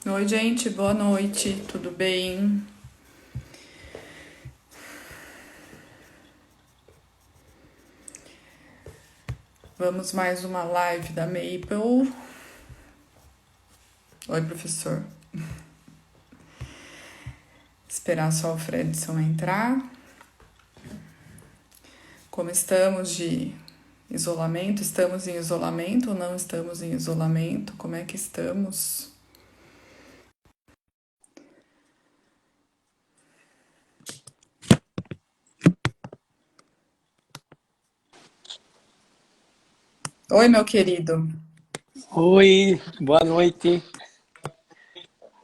Oi, gente, boa noite, tudo bem? Vamos mais uma live da Maple. Oi, professor. Esperar só o Fredson entrar. Como estamos de isolamento? Estamos em isolamento ou não estamos em isolamento? Como é que estamos? Oi, meu querido, Oi, boa noite.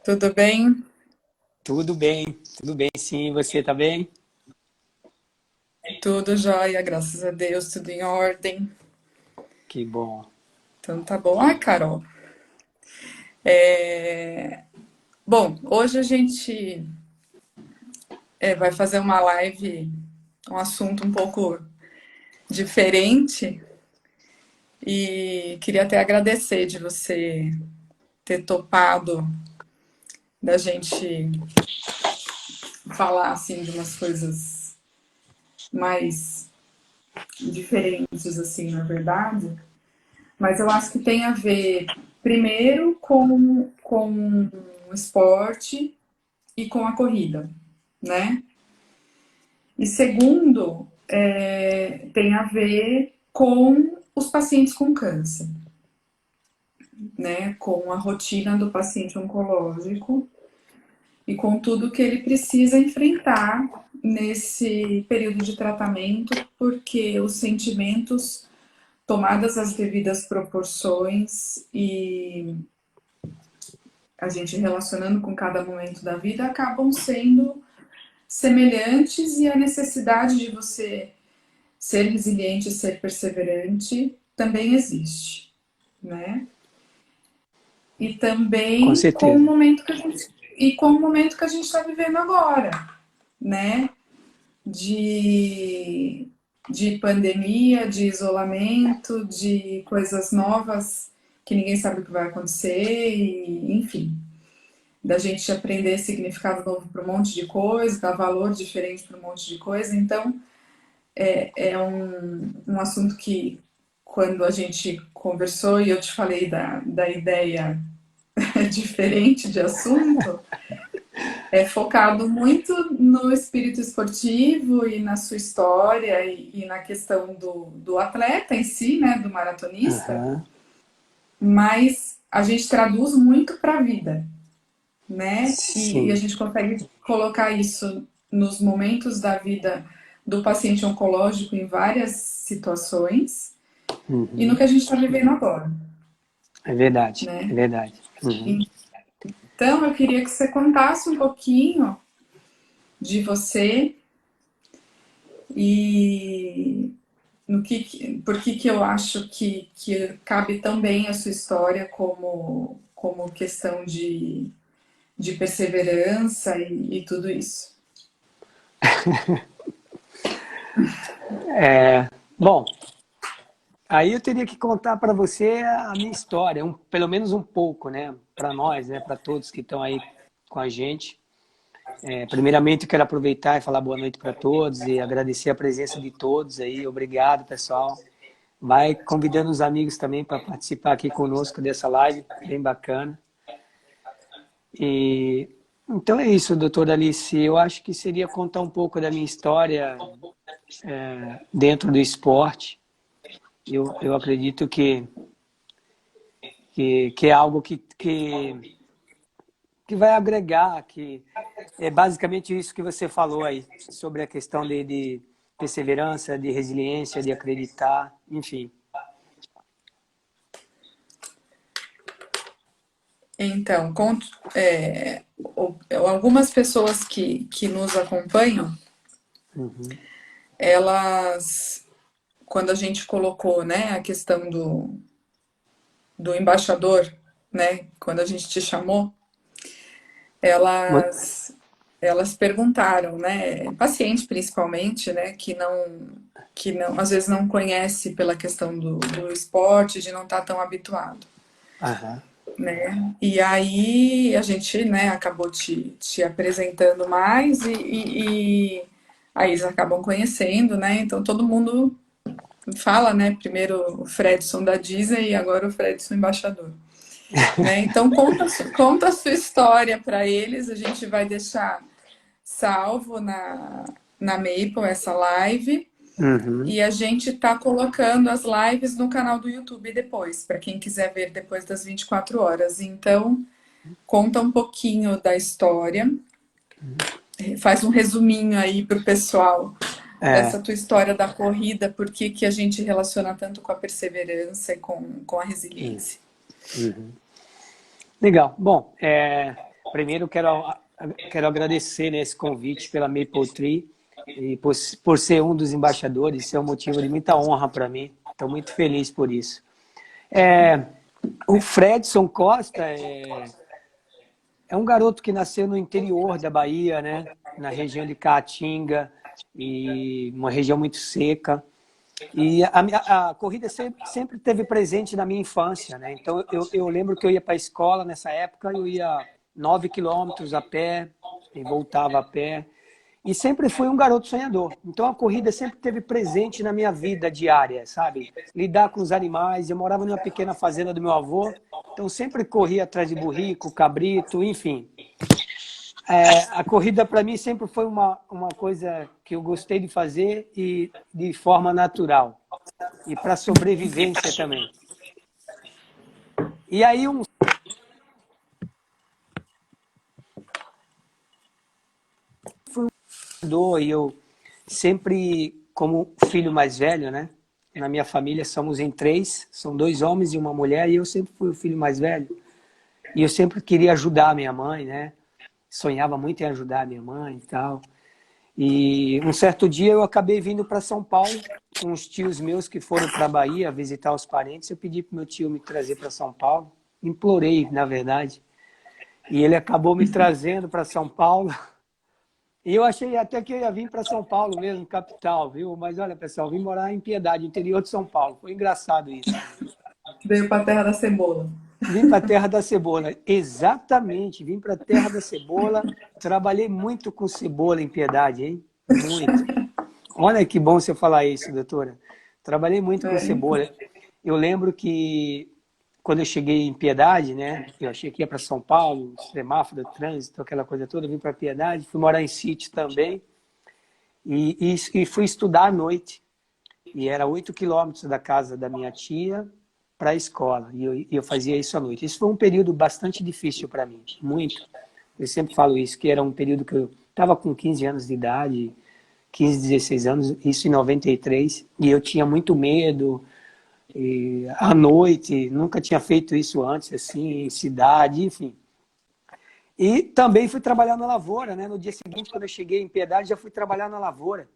tudo bem? Tudo bem sim, você tá bem? Tudo jóia, graças a Deus, tudo em ordem. Que bom. Então tá bom. Ai, Carol. Bom, hoje a gente vai fazer uma live, um assunto um pouco diferente. E queria até agradecer de você ter topado da gente falar assim de umas coisas mais diferentes assim, na verdade. Mas eu acho que tem a ver primeiro com o esporte e com a corrida, né? E segundo, tem a ver com os pacientes com câncer, né? Com a rotina do paciente oncológico e com tudo que ele precisa enfrentar nesse período de tratamento, porque os sentimentos, tomadas as devidas proporções e a gente relacionando com cada momento da vida, acabam sendo semelhantes e a necessidade de você ser resiliente, ser perseverante, também existe, né? E Com também com o certeza. momento que a gente e com o momento que a gente está vivendo agora, né? de, de pandemia, de isolamento, de coisas novas que ninguém sabe o que vai acontecer, e, enfim, da gente aprender significado novo para um monte de coisa, dar valor diferente para um monte de coisa. Então, é um assunto que, quando a gente conversou e eu te falei da ideia diferente de assunto, é focado muito no espírito esportivo e na sua história e na questão do atleta em si, né, do maratonista, Aham. mas a gente traduz muito para a vida, né? E a Sim. gente consegue colocar isso nos momentos da vida do paciente oncológico em várias situações e no Uhum. que a gente está vivendo agora, É verdade, é né? verdade. Uhum. Então, eu queria que você contasse um pouquinho de você e no por que eu acho que cabe tão bem a sua história como questão de perseverança e tudo isso. Bom, aí eu teria que contar para você a minha história, pelo menos um pouco, né? Para nós, né? Para todos que estão aí com a gente. Primeiramente, eu quero aproveitar e falar boa noite para todos e agradecer a presença de todos aí. Obrigado, pessoal. Vai convidando os amigos também para participar aqui conosco dessa live, bem bacana. E então é isso, doutora Alice. Eu acho que seria contar um pouco da minha história dentro do esporte. Eu acredito que é algo que vai agregar, que é basicamente isso que você falou aí, sobre a questão de perseverança, de resiliência, de acreditar, enfim. Então, algumas pessoas que nos acompanham, Uhum. elas, quando a gente colocou, né, a questão do embaixador, né, quando a gente te chamou, elas elas perguntaram, né, paciente principalmente, né, que não às vezes não conhece pela questão do esporte, de não estar tão habituado. Aham. né? E aí a gente, né, acabou te apresentando mais e aí eles acabam conhecendo, né? Então todo mundo fala, né? Primeiro o Fredson da Disney e agora o Fredson embaixador, né? Então conta a sua história para eles. A gente vai deixar salvo na Maple essa live. Uhum. E a gente tá colocando as lives no canal do YouTube depois, para quem quiser ver depois das 24 horas. Então, conta um pouquinho da história, faz um resuminho aí pro pessoal É, dessa tua história da corrida, por que que a gente relaciona tanto com a perseverança e com a resiliência. uhum. Legal. Bom, primeiro quero agradecer, né, esse convite pela Maple Tree e por ser um dos embaixadores. Isso é um motivo de muita honra para mim. Estou muito feliz por isso. É, o Fredson Costa é um garoto que nasceu no interior da Bahia, né, na região de Caatinga, e uma região muito seca. E a corrida sempre teve presente na minha infância, né? Então eu lembro que eu ia para a escola nessa época, eu ia 9 quilômetros a pé e voltava a pé. E sempre fui um garoto sonhador. Então a corrida sempre teve presente na minha vida diária, sabe? Lidar com os animais. Eu morava numa pequena fazenda do meu avô, então sempre corria atrás de burrico, cabrito, enfim. A corrida para mim sempre foi uma coisa que eu gostei de fazer e de forma natural e para sobrevivência também. E aí e eu sempre, como filho mais velho, né? Na minha família somos em três, são 2 homens e uma mulher, e eu sempre fui o filho mais velho. E eu sempre queria ajudar a minha mãe, né? Sonhava muito em ajudar a minha mãe e tal. E um certo dia eu acabei vindo para São Paulo com os tios meus que foram para a Bahia visitar os parentes. Eu pedi para meu tio me trazer para São Paulo. Implorei, na verdade. E ele acabou me trazendo para São Paulo. E eu achei até que eu ia vir para São Paulo mesmo, capital, viu? Mas olha, pessoal, vim morar em Piedade, interior de São Paulo. Foi engraçado isso. Veio para a terra da cebola. Vim para a terra da cebola. Exatamente, vim para a terra da cebola. Trabalhei muito com cebola em Piedade, hein? Muito. Olha que bom você falar isso, doutora. Trabalhei muito com É, cebola. Eu lembro que quando eu cheguei em Piedade, né? Eu achei que ia para São Paulo, semáforo, trânsito, aquela coisa toda. Eu vim para Piedade, fui morar em sítio também e fui estudar à noite. E era 8 quilômetros da casa da minha tia para a escola. E eu fazia isso à noite. Isso foi um período bastante difícil para mim, muito. Eu sempre falo isso, que era um período que eu estava com 15 anos de idade, 15, 16 anos, isso em 93, e eu tinha muito medo, e à noite, nunca tinha feito isso antes, assim, em cidade, enfim. E também fui trabalhar na lavoura, né? No dia seguinte, quando eu cheguei em Piedade, já fui trabalhar na lavoura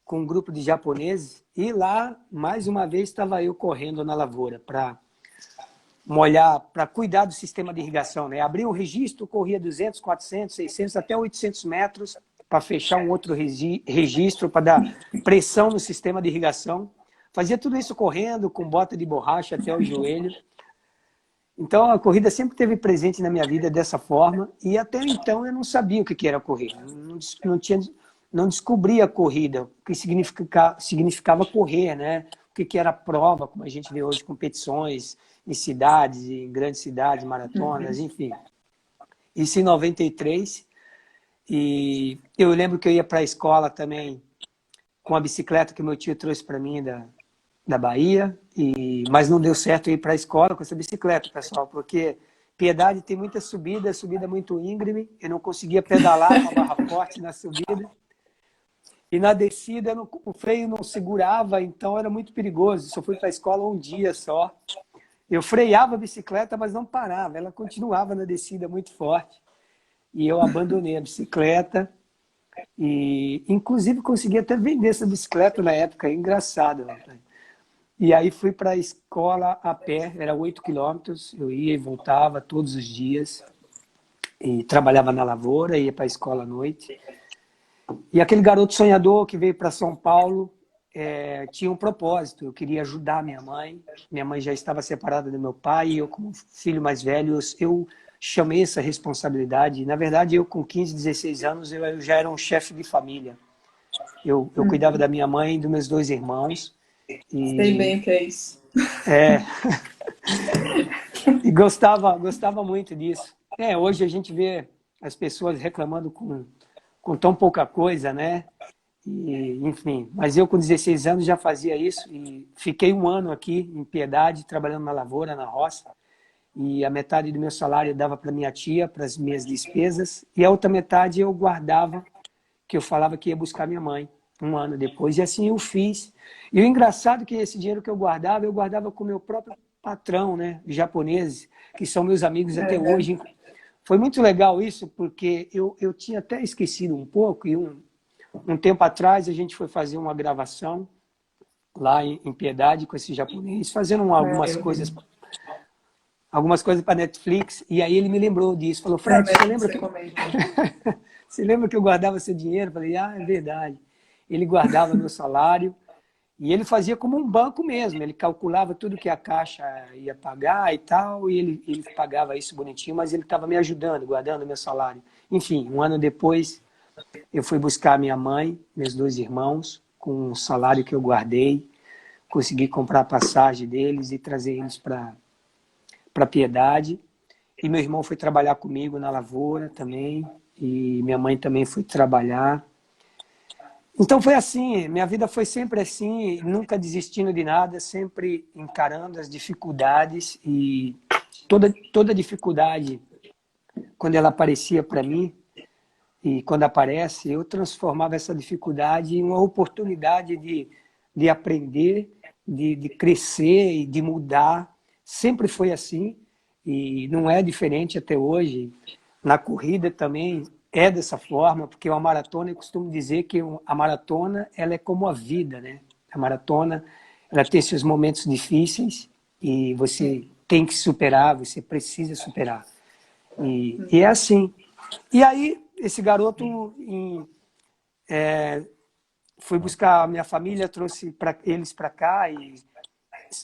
com um grupo de japoneses, e lá, mais uma vez, estava eu correndo na lavoura para molhar, para cuidar do sistema de irrigação, né? Abri um registro, corria 200, 400, 600, até 800 metros para fechar um outro registro, para dar pressão no sistema de irrigação. Fazia tudo isso correndo, com bota de borracha até o joelho. Então, a corrida sempre esteve presente na minha vida dessa forma, e até então eu não sabia o que era correr. Não descobria a corrida, o que significava correr, né? O que era prova, como a gente vê hoje, competições em cidades, em grandes cidades, maratonas, enfim. Isso em 93, e eu lembro que eu ia para a escola também com a bicicleta que meu tio trouxe para mim da Bahia, mas não deu certo eu ir para a escola com essa bicicleta, pessoal, porque Piedade tem muita subida, subida muito íngreme, eu não conseguia pedalar com a barra forte na subida, e na descida o freio não segurava, então era muito perigoso. Só fui para a escola um dia só. Eu freava a bicicleta, mas não parava, ela continuava na descida muito forte. E eu abandonei a bicicleta, e inclusive consegui até vender essa bicicleta na época, engraçado. E aí fui para a escola a pé, era 8 quilômetros, eu ia e voltava todos os dias, e trabalhava na lavoura, ia para a escola à noite. E aquele garoto sonhador que veio para São Paulo, tinha um propósito. Eu queria ajudar minha mãe. Minha mãe já estava separada do meu pai e eu, como filho mais velho, eu chamei essa responsabilidade. Na verdade, eu com 15, 16 anos, eu já era um chefe de família. Eu cuidava da minha mãe e dos meus 2 irmãos. Sei E, bem o que é isso. é, e gostava muito disso. Hoje a gente vê as pessoas reclamando com tão pouca coisa, né? E, enfim, mas eu com 16 anos já fazia isso e fiquei 1 ano aqui em Piedade, trabalhando na lavoura, na roça, e a metade do meu salário eu dava para minha tia, para as minhas despesas, e a outra metade eu guardava, que eu falava que ia buscar minha mãe 1 ano depois, e assim eu fiz. E o engraçado é que esse dinheiro que eu guardava com o meu próprio patrão, né, japoneses, que são meus amigos até hoje. Foi muito legal isso, porque eu tinha até esquecido um pouco, e um tempo atrás a gente foi fazer uma gravação lá em Piedade com esse japonês, fazendo algumas coisas para Netflix, e aí ele me lembrou disso, falou, Fred, você lembra que você lembra que eu guardava seu dinheiro? Eu falei, é verdade. Ele guardava meu salário e ele fazia como um banco mesmo, ele calculava tudo que a Caixa ia pagar e tal, e ele pagava isso bonitinho, mas ele estava me ajudando, guardando meu salário. Enfim, 1 ano depois, eu fui buscar minha mãe, meus 2 irmãos, com o salário que eu guardei, consegui comprar a passagem deles e trazer eles para Piedade. E meu irmão foi trabalhar comigo na lavoura também, e minha mãe também foi trabalhar. Então foi assim, minha vida foi sempre assim, nunca desistindo de nada, sempre encarando as dificuldades, e toda dificuldade, quando ela aparecia para mim, e quando aparece, eu transformava essa dificuldade em uma oportunidade de aprender, de crescer e de mudar. Sempre foi assim e não é diferente até hoje. Na corrida também é dessa forma, porque uma maratona, eu costumo dizer que a maratona ela é como a vida, né? A maratona ela tem seus momentos difíceis e você tem que superar, você precisa superar. E é assim. E aí, esse garoto foi buscar a minha família, trouxe eles para cá, e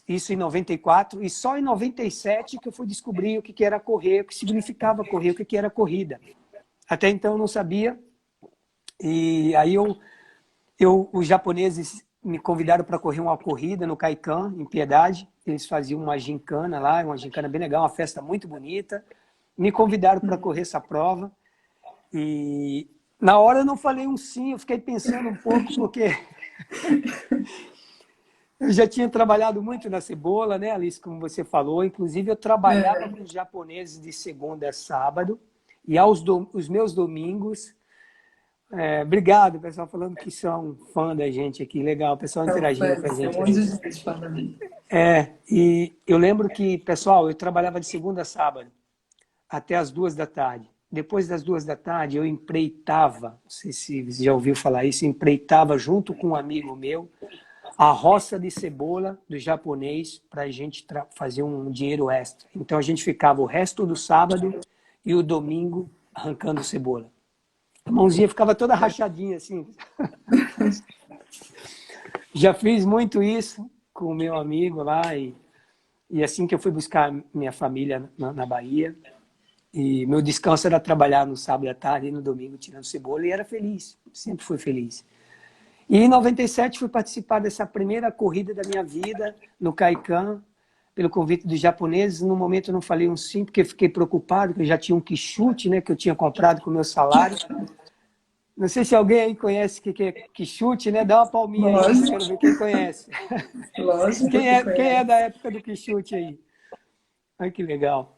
isso em 94, e só em 97 que eu fui descobrir o que era correr, o que significava correr, o que era corrida. Até então eu não sabia, e aí os japoneses me convidaram para correr uma corrida no Kaikan, em Piedade. Eles faziam uma gincana lá, uma gincana bem legal, uma festa muito bonita. Me convidaram para correr essa prova. E na hora eu não falei um sim, eu fiquei pensando um pouco, porque eu já tinha trabalhado muito na cebola, né, Alice, como você falou. Inclusive, eu trabalhava com os japoneses de segunda a sábado, e os meus domingos... obrigado, pessoal, falando que são fã da gente aqui. Legal, o pessoal interagindo com a gente. Um monte de gente falando. E eu lembro que, pessoal, eu trabalhava de segunda a sábado, até as 2 da tarde. Depois das 2 da tarde, eu empreitava, não sei se você já ouviu falar isso, empreitava junto com um amigo meu a roça de cebola do japonês para a gente fazer um dinheiro extra. Então a gente ficava o resto do sábado e o domingo arrancando cebola. A mãozinha ficava toda rachadinha assim. Já fiz muito isso com o meu amigo lá, e assim que eu fui buscar minha família na Bahia, e meu descanso era trabalhar no sábado à tarde e no domingo tirando cebola, e era feliz, sempre fui feliz. E em 97 fui participar dessa primeira corrida da minha vida no Kaikan, pelo convite dos japoneses. No momento eu não falei um sim, porque fiquei preocupado, que eu já tinha um quichute, né, que eu tinha comprado com o meu salário. Não sei se alguém aí conhece o que é quichute, né? Dá uma palminha aí, eu quero ver quem conhece. Lógico Quem que é da conhece. época do quichute aí? Ai, que legal.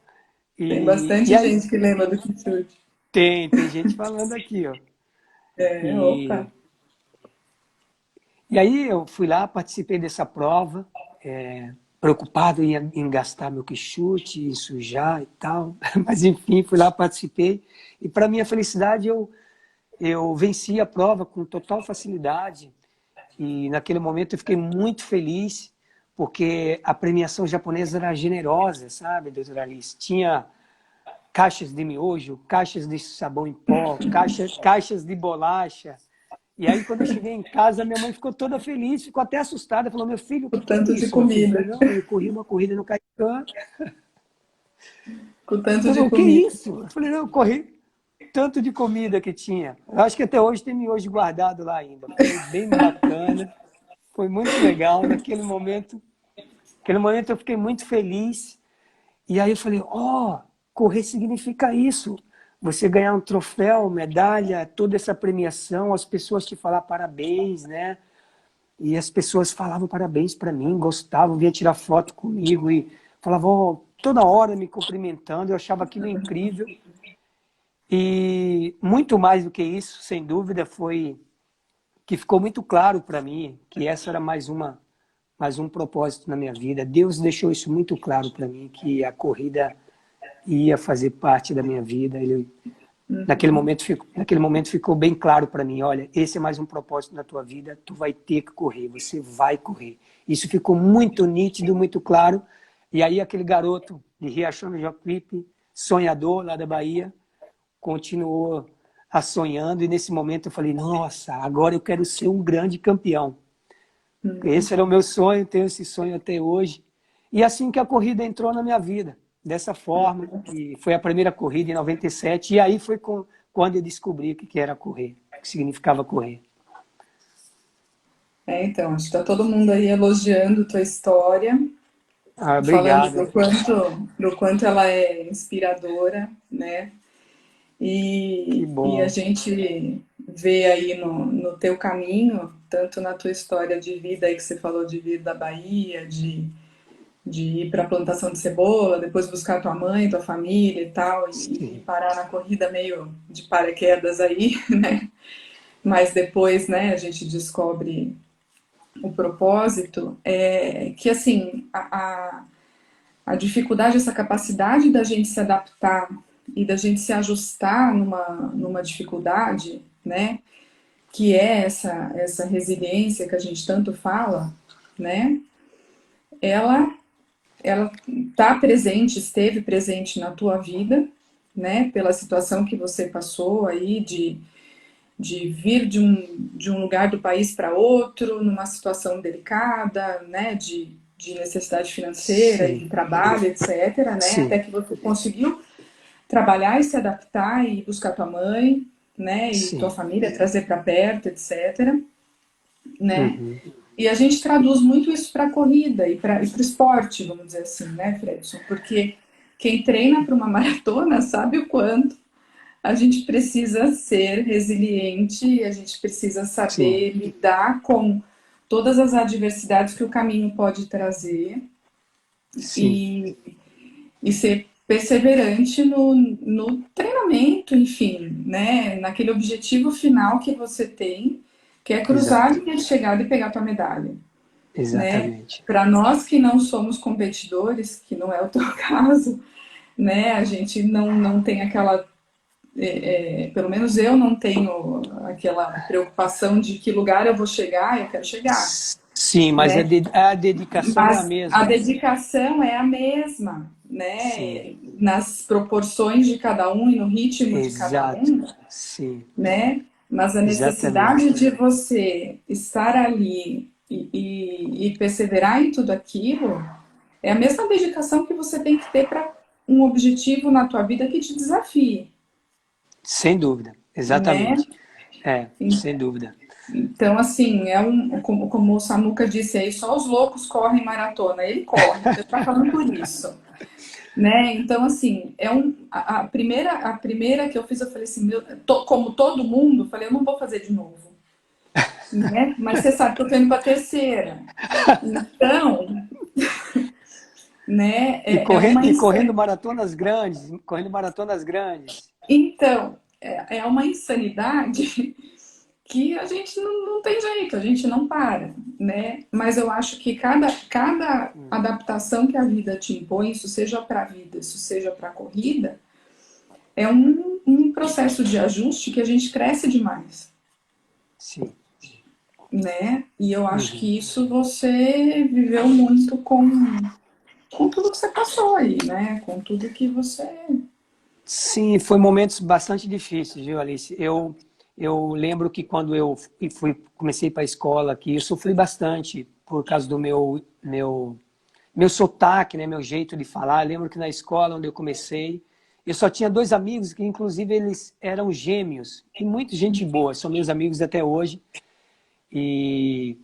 Tem E bastante aí, gente que lembra do Kitsune. tem gente falando aqui, ó. Opa. E aí eu fui lá, participei dessa prova, preocupado em gastar meu quichute, em sujar e tal. Mas enfim, fui lá, participei. E para minha felicidade, eu venci a prova com total facilidade. E naquele momento eu fiquei muito feliz, porque a premiação japonesa era generosa, sabe, doutora Alice? Tinha caixas de miojo, caixas de sabão em pó, caixas de bolacha. E aí, quando eu cheguei em casa, minha mãe ficou toda feliz, ficou até assustada. Falou, meu filho, o O que é tanto de isso, meu filho? Eu comida. falei, não, eu corri uma corrida no Caicã. Com o tanto Ela de falou, o que é comida. isso? Eu falei, não, eu corri tanto de comida que tinha. Eu acho que até hoje tem miojo guardado lá ainda. Foi bem bacana, foi muito legal. Naquele momento eu fiquei muito feliz. E aí eu falei, correr significa isso. Você ganhar um troféu, medalha, toda essa premiação, as pessoas te falar parabéns, né? E as pessoas falavam parabéns para mim, gostavam, vinham tirar foto comigo e falavam toda hora me cumprimentando. Eu achava aquilo incrível. E muito mais do que isso, sem dúvida, foi que ficou muito claro para mim que essa era mais um propósito na minha vida. Deus deixou isso muito claro para mim, que a corrida ia fazer parte da minha vida. Naquele momento ficou bem claro para mim, olha, esse é mais um propósito na tua vida, tu vai ter que correr, você vai correr. Isso ficou muito nítido, muito claro. E aí aquele garoto de Riachão do Jacuípe, sonhador lá da Bahia, continuou a sonhando, e nesse momento eu falei, nossa, agora eu quero ser um grande campeão. Esse era o meu sonho, tenho esse sonho até hoje. E assim que a corrida entrou na minha vida, dessa forma, e foi a primeira corrida em 97, e aí foi quando eu descobri o que era correr, o que significava correr. Então, acho que tá todo mundo aí elogiando tua história, Ah, falando obrigado. do quanto ela é inspiradora, né? Que E a bom. gente vê aí no teu caminho, tanto na tua história de vida aí que você falou de vir da Bahia, de ir para a plantação de cebola, depois buscar tua mãe, tua família e tal, e Sim, parar na corrida meio de paraquedas aí, né? Mas depois, né, a gente descobre o propósito, que assim, a dificuldade, essa capacidade da gente se adaptar e da gente se ajustar numa dificuldade, né, que é essa resiliência que a gente tanto fala, né, ela ela está presente, esteve presente na tua vida, né, pela situação que você passou aí de vir de um lugar do país para outro, numa situação delicada, né, de necessidade financeira e sim, de trabalho, etc., né, sim, até que você conseguiu trabalhar e se adaptar e buscar tua mãe, né, e tua sim. família, trazer para perto, etc., né, Uhum. e a gente traduz muito isso para a corrida e para o esporte, vamos dizer assim, né, Fredson? Porque quem treina para uma maratona sabe o quanto a gente precisa ser resiliente, a gente precisa Sim, saber lidar com todas as adversidades que o caminho pode trazer sim, e, e ser perseverante no treinamento, enfim, né? Naquele objetivo final que você tem, que é cruzar a exato, linha de chegada e pegar tua medalha, né? exatamente. Para nós que não somos competidores, que não é o teu caso, né? A gente não tem aquela pelo menos eu não tenho aquela preocupação de que lugar eu vou chegar, eu quero chegar, Sim, mas né? a dedicação é a Mas a mesma. dedicação é a mesma, Sim, né? Nas proporções de cada um e no ritmo de cada exato. um, Sim, né? Mas a necessidade exatamente. de você estar ali e perseverar em tudo aquilo é a mesma dedicação que você tem que ter para um objetivo na tua vida que te desafie, Sem dúvida, né? exatamente. É, sem dúvida. Então, assim, como o Samuca disse aí, só os loucos correm maratona. Ele corre, você está falando por isso, né? Então, assim, a primeira que eu fiz, eu falei assim, como todo mundo, falei, eu não vou fazer de novo, né? Mas você sabe que eu tô indo para a terceira. Então, né, E correndo maratonas grandes, correndo maratonas grandes. é uma insanidade que a gente não tem jeito, a gente não para, né? Mas eu acho que cada adaptação que a vida te impõe, isso seja para a vida, isso seja para a corrida, é um processo de ajuste que a gente cresce demais, Sim. né? E eu acho Uhum. que isso você viveu muito com tudo que você passou aí, né? Com tudo que você. Sim, foi momentos bastante difíceis, viu, Alice? Eu lembro que quando eu comecei para a escola aqui, eu sofri bastante por causa do meu sotaque, né, meu jeito de falar. Eu lembro que na escola onde eu comecei, eu só tinha 2 amigos que, inclusive, eles eram gêmeos. E muita gente boa, são meus amigos até hoje. E,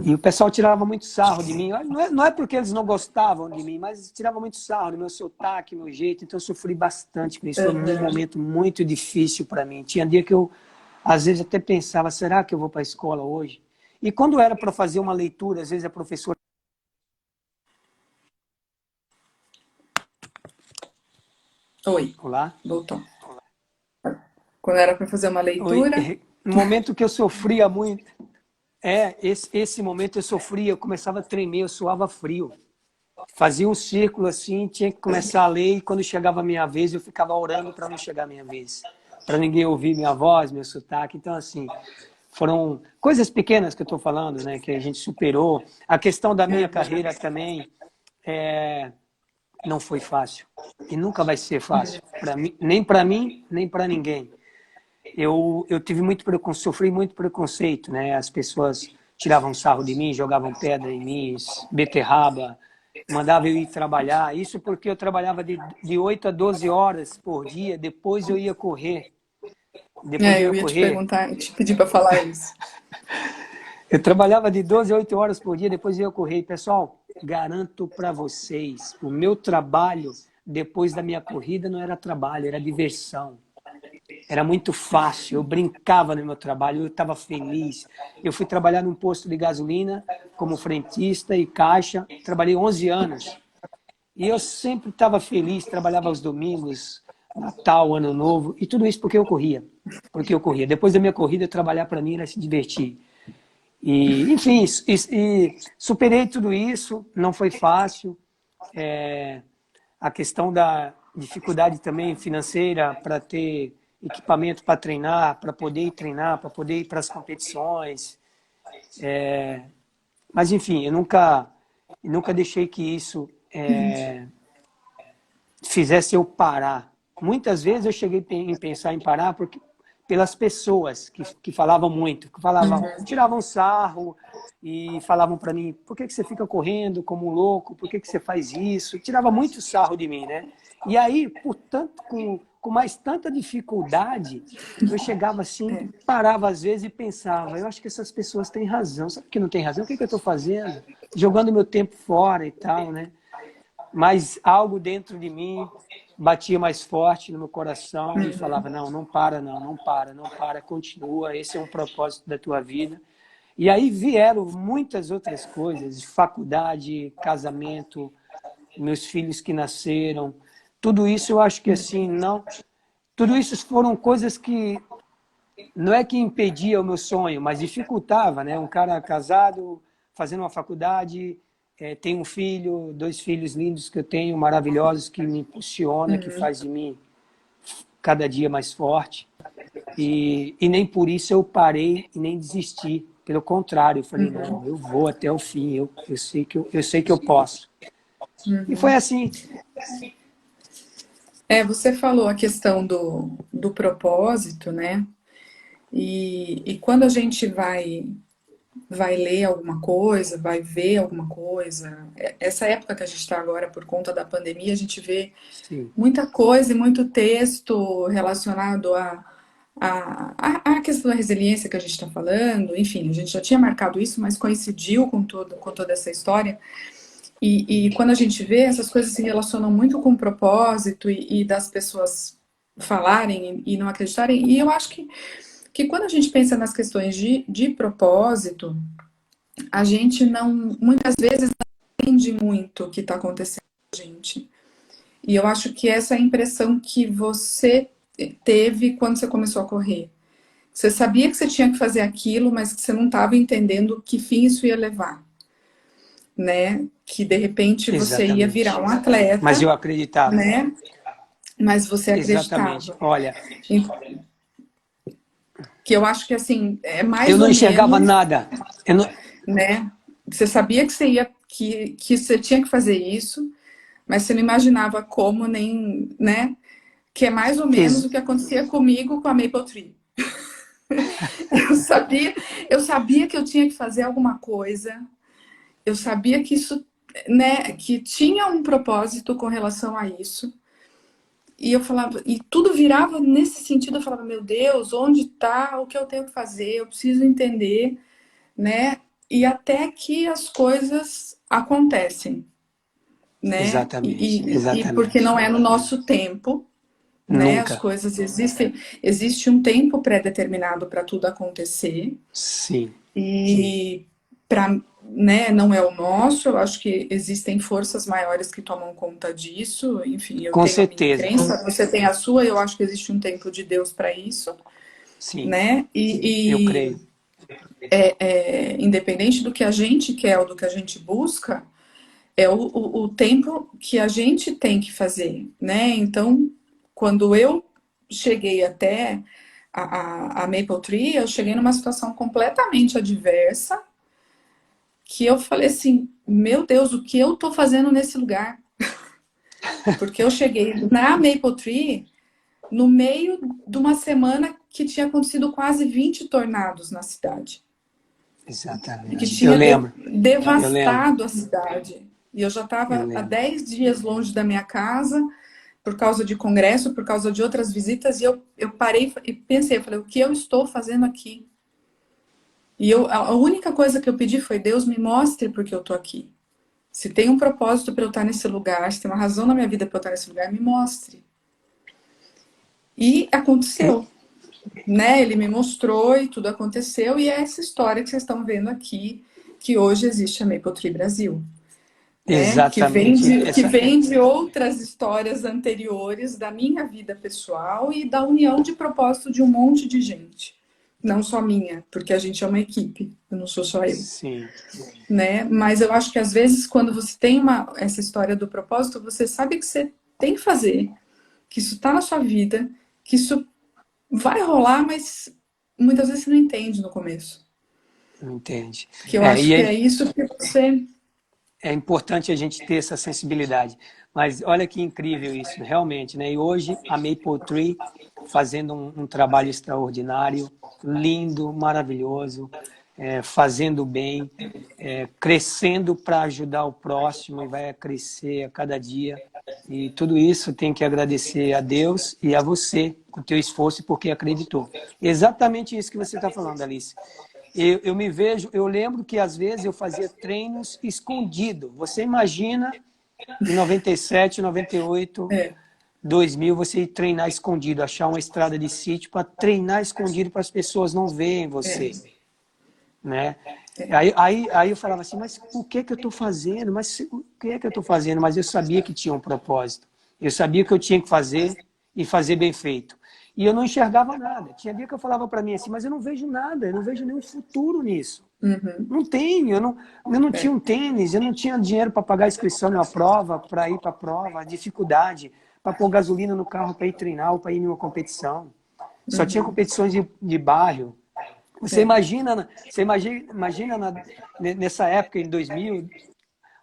e o pessoal tirava muito sarro de mim. Não é porque eles não gostavam de mim, mas tirava muito sarro do meu sotaque, meu jeito. Então eu sofri bastante com isso. Foi um Aham. momento muito difícil para mim. Tinha dia que eu, às vezes, até pensava, será que eu vou para a escola hoje? E quando era para fazer uma leitura, às vezes a professora... Oi, Olá? voltou. Quando era para fazer uma Oi. leitura, No momento que eu sofria muito, esse momento eu sofria, eu começava a tremer, eu suava frio. Fazia um círculo assim, tinha que começar a ler, e quando chegava a minha vez, eu ficava orando para não chegar a minha vez, para ninguém ouvir minha voz, meu sotaque. Então, assim, foram coisas pequenas que eu estou falando, né, que a gente superou. A questão da minha carreira também não foi fácil, e nunca vai ser fácil, para mim, nem para ninguém. Eu tive muito preconceito, sofri muito preconceito, né? As pessoas tiravam sarro de mim, jogavam pedra em mim, beterraba, mandava eu ir trabalhar. Isso porque eu trabalhava de 8 a 12 horas por dia, depois eu ia correr. Depois eu ia eu ia te correr. perguntar, te pedir para falar isso. Eu trabalhava de 12 a 8 horas por dia, depois eu ia correr. E, pessoal, garanto para vocês, o meu trabalho depois da minha corrida não era trabalho, era diversão. Era muito fácil, eu brincava no meu trabalho, eu estava feliz. Eu fui trabalhar num posto de gasolina como frentista e caixa, trabalhei 11 anos. E eu sempre estava feliz, trabalhava aos domingos, Natal, Ano Novo, e tudo isso porque eu corria. Porque eu corria. Depois da minha corrida, trabalhar para mim era se divertir. E, enfim, superei tudo isso, não foi fácil. A questão da dificuldade também financeira para ter equipamento para treinar, para poder ir treinar, para poder ir para as competições. Mas, enfim, eu nunca deixei que isso fizesse eu parar. Muitas vezes eu cheguei a pensar em parar porque, pelas pessoas que falavam muito, que falavam, tiravam sarro e falavam para mim, por que você fica correndo como um louco? Por que você faz isso? Tirava muito sarro de mim, né? E aí, portanto, com mais tanta dificuldade, eu chegava assim, parava às vezes e pensava, eu acho que essas pessoas têm razão. Sabe que não tem razão? O que eu estou fazendo? Jogando meu tempo fora e tal, né? Mas algo dentro de mim batia mais forte no meu coração e falava, não, não para, não, não para, não para, continua, esse é um propósito da tua vida. E aí vieram muitas outras coisas, faculdade, casamento, meus filhos que nasceram, tudo isso eu acho que assim, não, tudo isso foram coisas que não é que impedia o meu sonho, mas dificultava, né? Um cara casado, fazendo uma faculdade, tem um filho, 2 filhos lindos que eu tenho, maravilhosos, que me impulsiona, que faz de mim cada dia mais forte. E nem por isso eu parei e nem desisti. Pelo contrário, eu falei, não, eu vou até o fim, eu sei que eu posso. E foi assim. Você falou a questão do propósito, né? E quando a gente vai ler alguma coisa, vai ver alguma coisa, essa época que a gente está agora, por conta da pandemia, a gente vê Sim, muita coisa e muito texto relacionado à questão da resiliência que a gente está falando. Enfim, a gente já tinha marcado isso, mas coincidiu com toda essa história. E quando a gente vê, essas coisas se relacionam muito com o propósito e das pessoas falarem e não acreditarem. E eu acho que quando a gente pensa nas questões de propósito, a gente não, muitas vezes, não entende muito o que está acontecendo com a gente. E eu acho que essa é a impressão que você teve quando você começou a correr. Você sabia que você tinha que fazer aquilo, mas que você não estava entendendo que fim isso ia levar, né? Que de repente você ia virar exatamente. um Mas atleta, eu acreditava. né? Mas você Exatamente. acreditava. Olha, Que eu acho que assim, é eu mais não ou enxergava menos, nada. Eu não... né? Você sabia que você ia que você tinha que fazer isso, mas você não imaginava como nem, né? Que é mais ou menos Ex o que acontecia comigo com a Maple Tree. Eu sabia, eu sabia que eu tinha que fazer alguma coisa. Eu sabia que isso, né, que tinha um propósito com relação a isso. E eu falava, e tudo virava nesse sentido, eu falava, meu Deus, onde está o que eu tenho que fazer? Eu preciso entender, né? E até que as coisas acontecem, né? Exatamente, E porque não exatamente. é no nosso tempo, né? As Nunca. coisas existem, existe um tempo pré-determinado para tudo acontecer. Sim, E para, né, não é o nosso, eu acho que existem forças maiores que tomam conta disso. Enfim, eu com tenho a minha certeza. crença, você tem a sua, eu acho que existe um tempo de Deus para isso, Sim, né? eu creio. Independente do que a gente quer ou do que a gente busca, é o tempo que a gente tem que fazer, né? Então, quando eu cheguei até a Maple Tree, eu cheguei numa situação completamente adversa, que eu falei assim, meu Deus, o que eu tô fazendo nesse lugar? Porque eu cheguei na Maple Tree no meio de uma semana que tinha acontecido quase 20 tornados na cidade. E que Exatamente. tinha Eu lembro, devastado a cidade. E eu já eu estava há lembro. 10 dias longe da minha casa, por causa de congresso, por causa de outras visitas, e eu parei e pensei, eu falei, o que eu estou fazendo aqui? E a única coisa que eu pedi foi, Deus, me mostre porque eu estou aqui. Se tem um propósito para eu estar nesse lugar, se tem uma razão na minha vida para eu estar nesse lugar, me mostre. E E- aconteceu, né? Ele me mostrou e tudo aconteceu, e é essa história que vocês estão vendo aqui, que hoje existe a Maple Tree Brasil, né? Exatamente. Que vem de outras histórias anteriores da minha vida pessoal e da união de propósito de um monte de gente. Não só minha, porque a gente é uma equipe, eu não sou só eu, Sim, né? Mas eu acho que às vezes quando você tem essa história do propósito, você sabe que você tem que fazer, que isso está na sua vida, que isso vai rolar, mas muitas vezes você não entende no começo. entende. Que eu É, acho e que é, é isso que você. é importante a gente ter essa sensibilidade. Mas olha que incrível isso, realmente, né? E hoje a Maple Tree fazendo um trabalho extraordinário, lindo, maravilhoso, fazendo bem, crescendo para ajudar o próximo e vai crescer a cada dia. E tudo isso tem que agradecer a Deus e a você, com o teu esforço, porque acreditou. Exatamente isso que você está falando, Alice. Eu me vejo, eu lembro que às vezes eu fazia treinos escondido. Você imagina em 97, 98, É, 2000, você ir treinar escondido, achar uma estrada de sítio para treinar escondido para as pessoas não verem você, é, né? Aí eu falava assim, mas o que que eu estou fazendo? Mas o que é que eu estou fazendo? Mas eu sabia que tinha um propósito. Eu sabia que eu tinha que fazer e fazer bem feito. E eu não enxergava nada. Tinha dia que eu falava para mim assim, mas eu não vejo nada, eu não vejo nenhum futuro nisso. uhum, Não tenho, eu não tinha é, um tênis, eu não tinha dinheiro para pagar a inscrição na prova, para ir para a prova, dificuldade, para pôr gasolina no carro para ir treinar ou para ir em uma competição. Só tinha uhum, competições de bairro. é. Imagina nessa época, em 2000,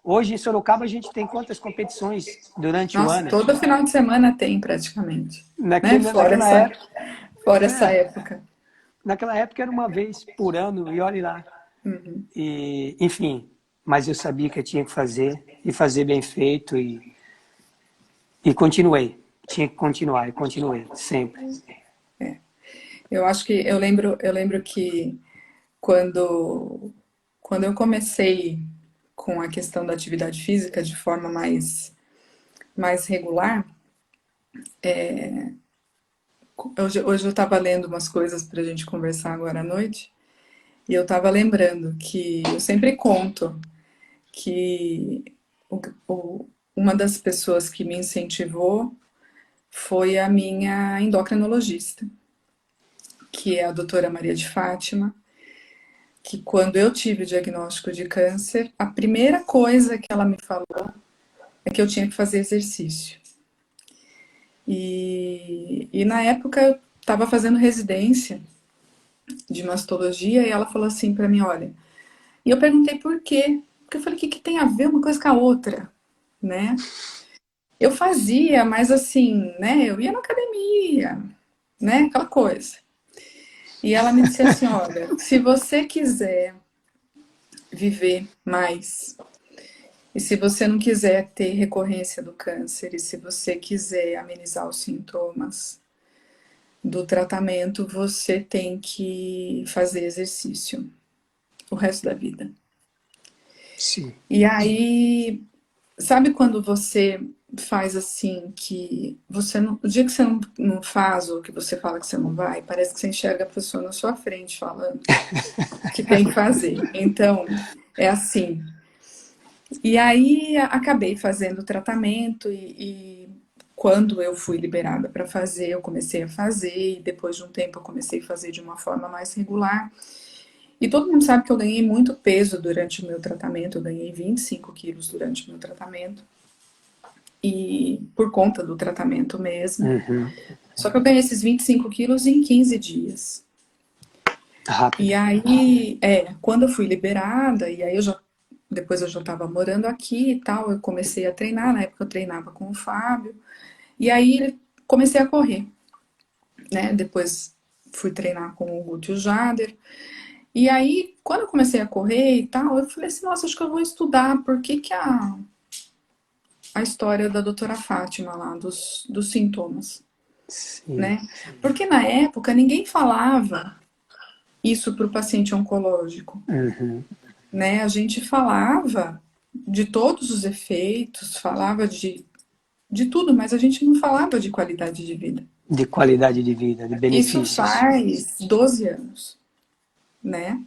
hoje em Sorocaba a gente tem quantas competições durante o Nossa, ano? todo final de semana tem praticamente, né? Naquele, naquela época, Fora essa é, época. naquela época era uma vez por ano, e olhe lá. Uhum. E, enfim, mas eu sabia que eu tinha que fazer, e fazer bem feito, e continuei. Tinha que continuar, e continuei, sempre. Eu acho que eu lembro que quando, quando eu comecei com a questão da atividade física de forma mais regular, hoje eu estava lendo umas coisas para a gente conversar agora à noite, e eu estava lembrando que eu sempre conto que o, uma das pessoas que me incentivou foi a minha endocrinologista, que é a doutora Maria de Fátima, que quando eu tive o diagnóstico de câncer, a primeira coisa que ela me falou é que eu tinha que fazer exercício. E na época eu estava fazendo residência de mastologia e ela falou assim para mim, olha, e eu perguntei por quê? Porque eu falei, o que, que tem a ver uma coisa com a outra, né? Eu fazia, mas assim, né? Eu ia na academia, né? Aquela coisa. E ela me disse assim, olha, se você quiser viver mais, e se você não quiser ter recorrência do câncer, e se você quiser amenizar os sintomas do tratamento, você tem que fazer exercício o resto da vida. Sim. E aí, sabe quando você faz assim que você não, o dia que você não faz ou que você fala que você não vai, parece que você enxerga a pessoa na sua frente falando que tem que fazer. Então, é assim. E aí acabei fazendo o tratamento e quando eu fui liberada para fazer, eu comecei a fazer e depois de um tempo eu comecei a fazer de uma forma mais regular. E todo mundo sabe que eu ganhei muito peso durante o meu tratamento, eu ganhei 25 quilos durante o meu tratamento e por conta do tratamento mesmo. Uhum. Só que eu ganhei esses 25 quilos em 15 dias. E Rápido. aí, quando eu fui liberada, e aí depois eu já estava morando aqui e tal, eu comecei a treinar, na época eu treinava com o Fábio, e aí comecei a correr, né? Depois fui treinar com o Guto e o Jader. E aí, quando eu comecei a correr e tal, eu falei assim, nossa, acho que eu vou estudar por que que a história da doutora Fátima lá, dos sintomas, Sim. né? Porque na época ninguém falava isso para o paciente oncológico, Uhum. né? A gente falava de todos os efeitos, falava de tudo, mas a gente não falava de qualidade de vida. De qualidade de vida, de Isso benefícios. faz 12 anos, né?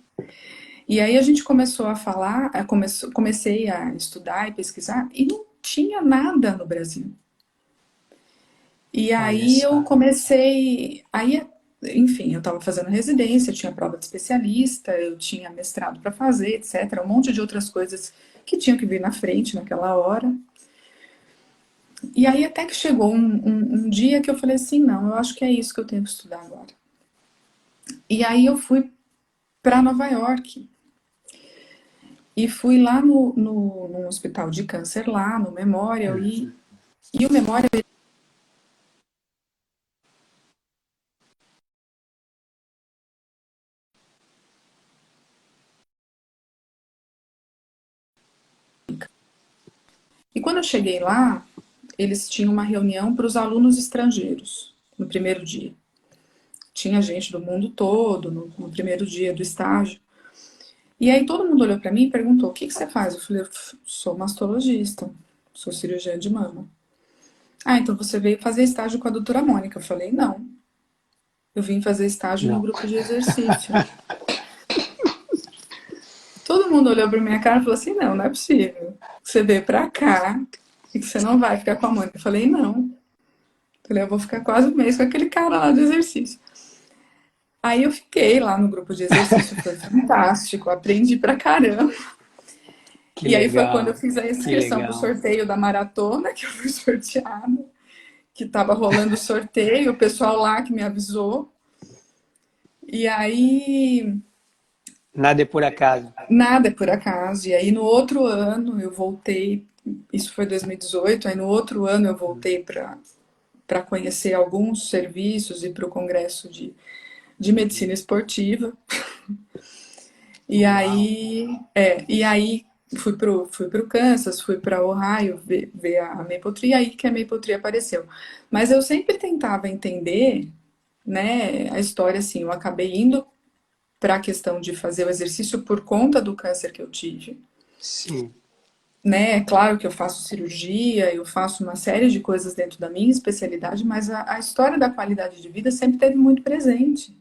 E aí a gente começou a falar, comecei a estudar e pesquisar e não tinha nada no Brasil. E Olha aí eu só. comecei, aí, enfim, eu estava fazendo residência, eu tinha prova de especialista, eu tinha mestrado para fazer, etc. Um monte de outras coisas que tinham que vir na frente naquela hora. E aí até que chegou um dia que eu falei assim, não, eu acho que é isso que eu tenho que estudar agora. E aí eu fui para Nova York e fui lá no hospital de câncer lá, no Memorial, e o Memorial e quando eu cheguei lá, eles tinham uma reunião para os alunos estrangeiros no primeiro dia. Tinha gente do mundo todo no primeiro dia do estágio. E aí todo mundo olhou para mim e perguntou: o que que você faz? Eu falei: eu sou mastologista, sou cirurgiã de mama. Ah, então você veio fazer estágio com a doutora Mônica. Eu falei: não, eu vim fazer estágio no Não. grupo de exercício. Todo mundo olhou para minha cara e falou assim: não, não é possível. Você veio para cá e que você não vai ficar com a Mônica. Eu falei: não. Eu falei: eu vou ficar quase um mês com aquele cara lá do exercício. Aí eu fiquei lá no grupo de exercício, foi fantástico, aprendi pra caramba. Que E aí foi quando eu legal. fiz a Que inscrição pro legal. sorteio da maratona, que eu fui sorteada, que tava rolando o sorteio, o pessoal lá que me avisou. E aí, Nada é por acaso. nada é por acaso. E aí no outro ano eu voltei, isso foi 2018, aí no outro ano eu voltei para conhecer alguns serviços e para o congresso de medicina esportiva. Uau. E aí fui pro Kansas, fui para Ohio ver a Maple Tree, aí que a Maple Tree apareceu. Mas eu sempre tentava entender, né, a história assim, eu acabei indo para a questão de fazer o exercício por conta do câncer que eu tive, Sim. né? É claro que eu faço cirurgia, eu faço uma série de coisas dentro da minha especialidade, mas a história da qualidade de vida sempre teve muito presente,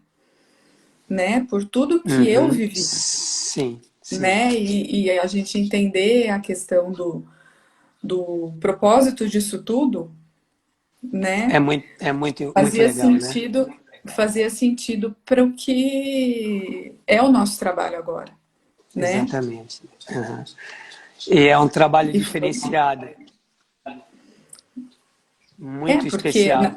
né? Por tudo que eu Uhum. vivi, Sim. Sim. né? E a gente entender a questão do propósito disso tudo, né? Muito Fazia legal, né? sentido, fazia sentido para o que é o nosso trabalho agora, né? Exatamente. Uhum. E é um trabalho E foi, diferenciado, muito porque especial.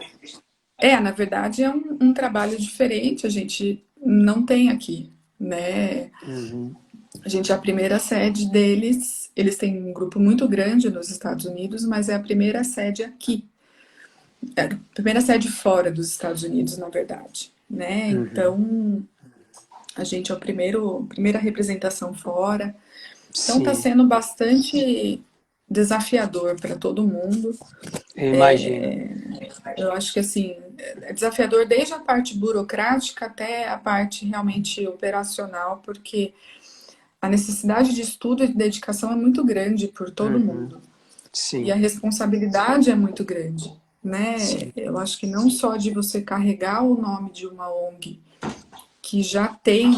na verdade é um trabalho diferente, a gente não tem aqui, né? Uhum. A gente é a primeira sede deles, eles têm um grupo muito grande nos Estados Unidos, mas é a primeira sede aqui. É a primeira sede fora dos Estados Unidos, na verdade. né? Uhum. Então, a gente é primeira representação fora. Então, está Sim, sendo bastante desafiador para todo mundo. eu imagino. Eu acho que assim, é desafiador desde a parte burocrática até a parte realmente operacional, porque a necessidade de estudo e de dedicação é muito grande por todo Uhum. mundo. E a Sim, responsabilidade é muito grande, né? sim. Eu acho que não só de você carregar o nome de uma ONG que já tem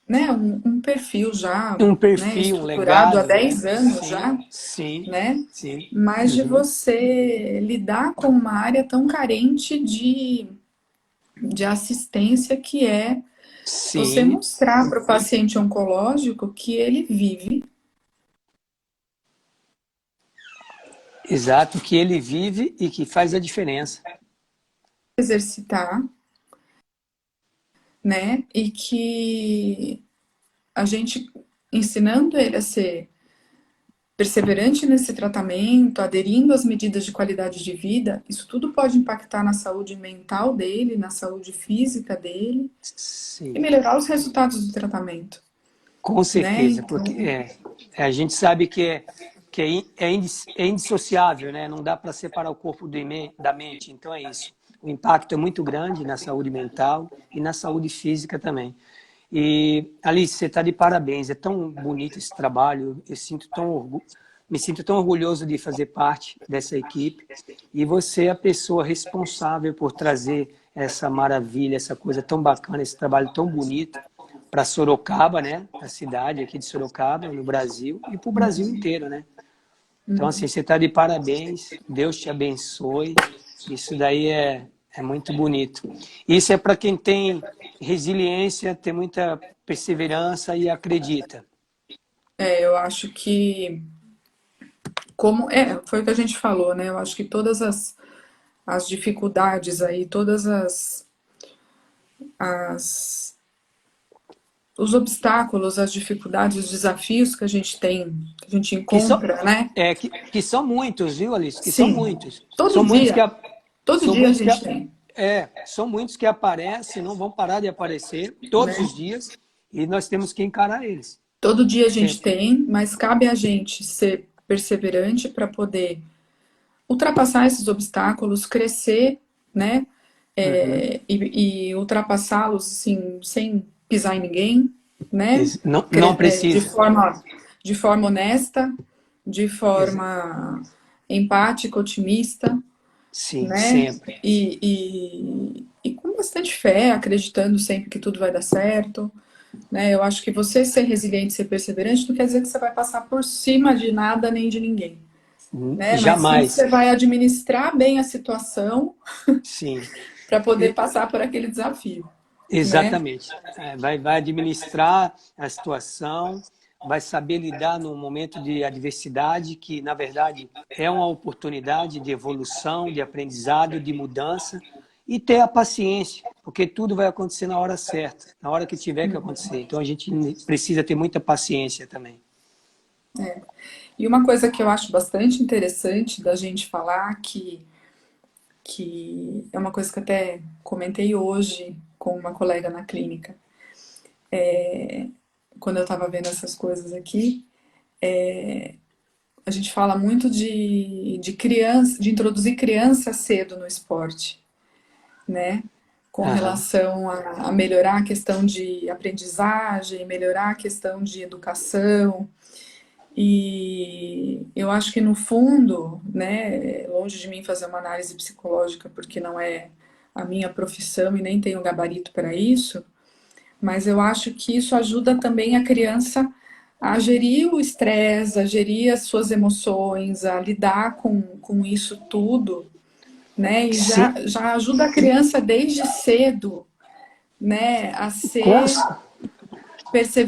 né, um perfil já, Um né, perfil, um estruturado há legado, 10 né? anos Sim, já, sim, né? sim. Mas de Uhum. você lidar com uma área tão carente de assistência que é você Sim, mostrar para o paciente oncológico que ele vive, exato, que ele vive e que faz a diferença. exercitar, né? E que a gente ensinando ele a ser perseverante nesse tratamento, aderindo às medidas de qualidade de vida, isso tudo pode impactar na saúde mental dele, na saúde física dele e Sim, melhorar os resultados do tratamento, com né? certeza, porque Então, a gente sabe que é indissociável, né? Não dá para separar o corpo da mente. Então é isso. O impacto é muito grande na saúde mental e na saúde física também. E, Alice, você está de parabéns. É tão bonito esse trabalho. Me sinto tão orgulhoso de fazer parte dessa equipe. E você é a pessoa responsável por trazer essa maravilha, essa coisa tão bacana, esse trabalho tão bonito para Sorocaba, né? A cidade aqui de Sorocaba, no Brasil, e para o Brasil inteiro, né? Então, assim, você está de parabéns. Deus te abençoe. Isso daí é muito bonito. Isso é para quem tem resiliência, tem muita perseverança e acredita. eu acho que como foi o que a gente falou, né? Eu acho que todas as dificuldades aí, todas as os obstáculos, as dificuldades, os desafios que a gente tem, que a gente Que são, encontra, né? que são muitos, viu, Alice? Que são Sim, muitos. todo São muitos que, dia, a- todo são dia a muitos que, gente a- tem, são muitos que aparecem, não vão parar de aparecer todos né? os dias e nós temos que encarar eles. Todo dia a gente Sempre. tem, mas cabe a gente ser perseverante para poder ultrapassar esses obstáculos, crescer, né? Uhum. E ultrapassá-los assim, sem pisar em ninguém, né? Não, não De precisa. forma honesta, de Ex- forma empática, otimista, Sim, né? sempre. E com bastante fé, acreditando sempre que tudo vai dar certo, né? Eu acho que você ser resiliente, ser perseverante, não quer dizer que você vai passar por cima de nada nem de ninguém, né? Mas sim que Jamais. você vai administrar bem a situação Sim. para poder E- passar por aquele desafio, né? Exatamente. Vai administrar a situação, vai saber lidar num momento de adversidade que, na verdade, é uma oportunidade de evolução, de aprendizado, de mudança, e ter a paciência, porque tudo vai acontecer na hora certa, na hora que tiver que acontecer. Então, a gente precisa ter muita paciência também. E uma coisa que eu acho bastante interessante da gente falar, que é uma coisa que até comentei hoje com uma colega na clínica, quando eu estava vendo essas coisas aqui, a gente fala muito de criança, de introduzir criança cedo no esporte, né? Com Aham. relação a melhorar a questão de aprendizagem, melhorar a questão de educação. E eu acho que no fundo, né, longe de mim fazer uma análise psicológica, porque não é a minha profissão e nem tenho gabarito para isso, mas eu acho que isso ajuda também a criança a gerir o estresse, a gerir as suas emoções, a lidar com isso tudo, né? E Sim, já ajuda a criança desde cedo, né, a com, ser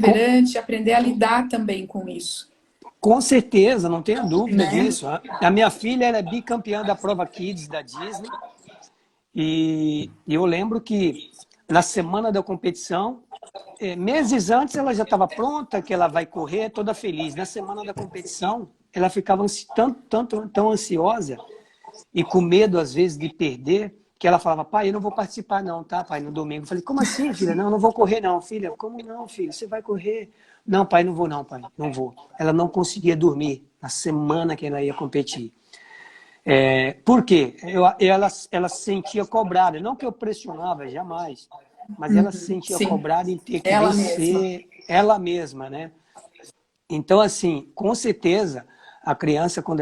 com, perseverante, aprender a lidar também com isso, Com certeza, não tenha dúvida né? disso. A minha filha ela é bicampeã da prova Kids da Disney e eu lembro que na semana da competição, meses antes ela já estava pronta, que ela vai correr toda feliz. Na semana da competição, ela ficava tão ansiosa e com medo às vezes de perder. que ela falava, pai, eu não vou participar não, tá, pai, no domingo. Eu falei, como assim, filha? Não, não vou correr não, filha. Como não, filho? Você vai correr? Não, pai, não vou não, pai, não vou. Ela não conseguia dormir na semana que ela ia competir. Por quê? Ela se sentia cobrada. Não que eu pressionava, jamais. Mas ela se sentia Sim, cobrada em ter que ela mesma. vencer ela mesma, né? Então, assim, com certeza, a criança, quando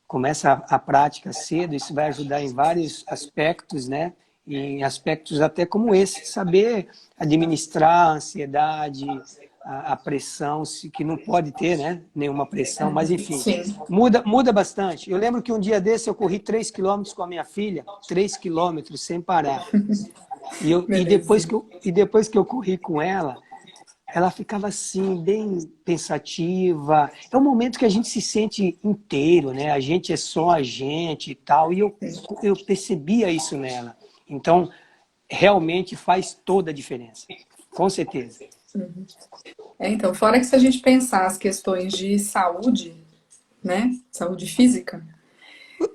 começa a prática cedo, isso vai ajudar em vários aspectos, né? Em aspectos até como esse, saber administrar a ansiedade, a pressão, que não pode ter, né? Nenhuma pressão, mas enfim, Sim, muda bastante. Eu lembro que um dia desse eu corri 3 quilômetros com a minha filha, 3 quilômetros sem parar. beleza. E depois que eu corri com ela ficava assim, bem pensativa. É um momento que a gente se sente inteiro, né? A gente é só a gente e tal. E eu percebia isso nela. Então, realmente faz toda a diferença. Com certeza. Então, fora que se a gente pensar as questões de saúde, né? Saúde física,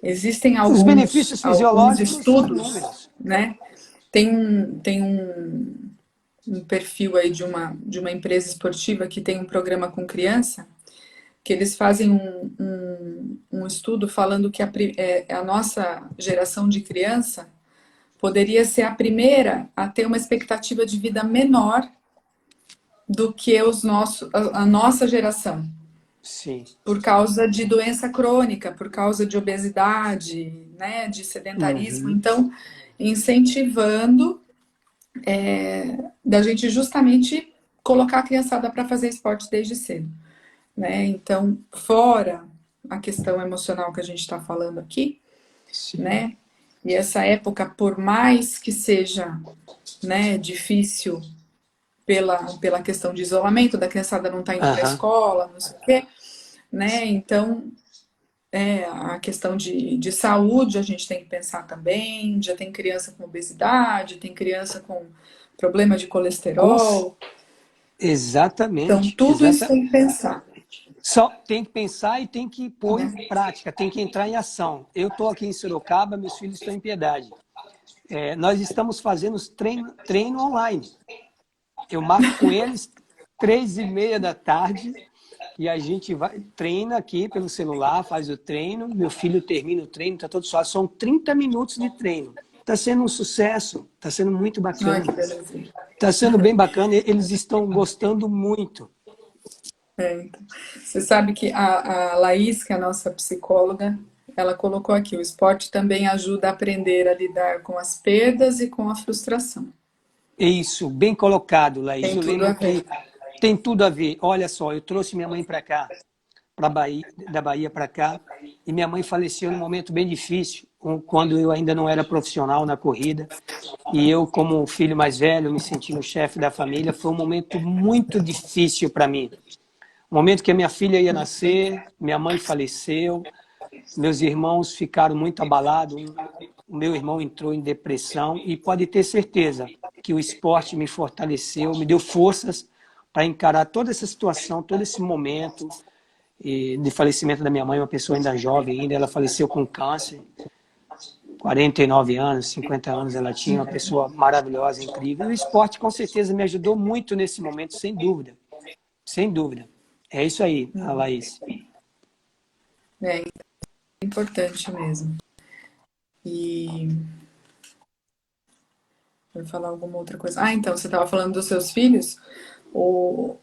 existem Os alguns, benefícios alguns fisiológicos são estudos, inúmeros. né? Tem um perfil aí de uma empresa esportiva que tem um programa com criança, que eles fazem um estudo falando que a nossa geração de criança poderia ser a primeira a ter uma expectativa de vida menor do que a nossa geração, Sim. por causa de doença crônica, por causa de obesidade, né, de sedentarismo. Uhum. Então, incentivando da gente justamente colocar a criançada para fazer esporte desde cedo, né? Então, fora a questão emocional que a gente está falando aqui, Sim. né? E essa época, por mais que seja, né, difícil pela questão de isolamento, da criançada não estar indo para a Aham. escola, não sei o quê, né? Então, a questão de saúde a gente tem que pensar também. Já tem criança com obesidade, tem criança com problema de Com... colesterol. Então, Exatamente. tudo isso tem que pensar, Só tem que pensar e tem que pôr em né? prática, tem que entrar em ação. Eu estou aqui em Sorocaba, meus filhos estão em Piedade. Nós estamos fazendo treino online. Eu marco com eles 3h30 da tarde e a gente treina aqui pelo celular, faz o treino. Meu filho termina o treino, está todo suave. São 30 minutos de treino. Está sendo um sucesso, está sendo muito Ai, que bacana. beleza. Está sendo bem bacana, eles estão gostando muito. Então. Você sabe que a Laís, que é a nossa psicóloga, ela colocou aqui: o esporte também ajuda a aprender a lidar com as perdas e com a frustração. É isso, bem colocado, Laís. Tem Eu tudo a lembro ver. que tem tudo a ver. Olha só, eu trouxe minha mãe para cá, Bahia, da Bahia para cá, e minha mãe faleceu num momento bem difícil, quando eu ainda não era profissional na corrida. E eu, como filho mais velho, me sentindo chefe da família, foi um momento muito difícil para mim. O momento que a minha filha ia nascer, minha mãe faleceu, meus irmãos ficaram muito abalados, o meu irmão entrou em depressão e pode ter certeza que o esporte me fortaleceu, me deu forças para encarar toda essa situação, todo esse momento de falecimento da minha mãe, uma pessoa ainda jovem ainda, ela faleceu com câncer, 49 anos, 50 anos ela tinha, uma pessoa maravilhosa, incrível. E o esporte com certeza me ajudou muito nesse momento, sem dúvida, sem dúvida. É isso aí, a Laís. É importante mesmo. E vou falar alguma outra coisa. Então, você estava falando dos seus filhos. O,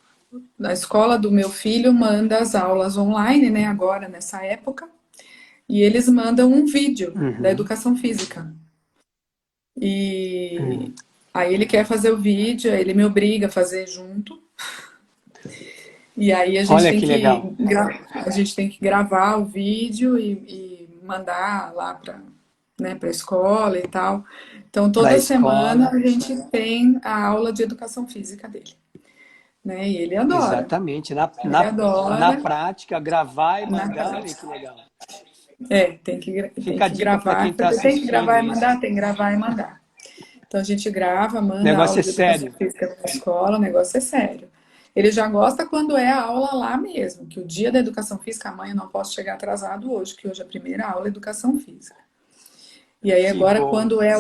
a escola do meu filho manda as aulas online, né, agora, nessa época, e eles mandam um vídeo da Uhum. educação física. E Uhum. aí ele quer fazer o vídeo, aí ele me obriga a fazer junto. E aí a gente Olha tem que legal. que gravar o vídeo e mandar lá para, né, para a escola e tal. Então Para a toda semana escola, a gente tem a aula de educação física dele, né? E ele adora. exatamente. Ele Na adora prática, gravar e na mandar, olha que prática. legal. Tem Fica a que dica para quem gravar, está tem que assistindo gravar e isso. mandar, tem que gravar e mandar. Então a gente grava, O manda a negócio aula é de educação sério. física para a escola, o negócio é sério. Ele já gosta quando é a aula lá mesmo, que o dia da educação física, mãe, eu não posso chegar atrasado hoje, que hoje é a primeira aula é educação física. E aí Que agora bom. quando é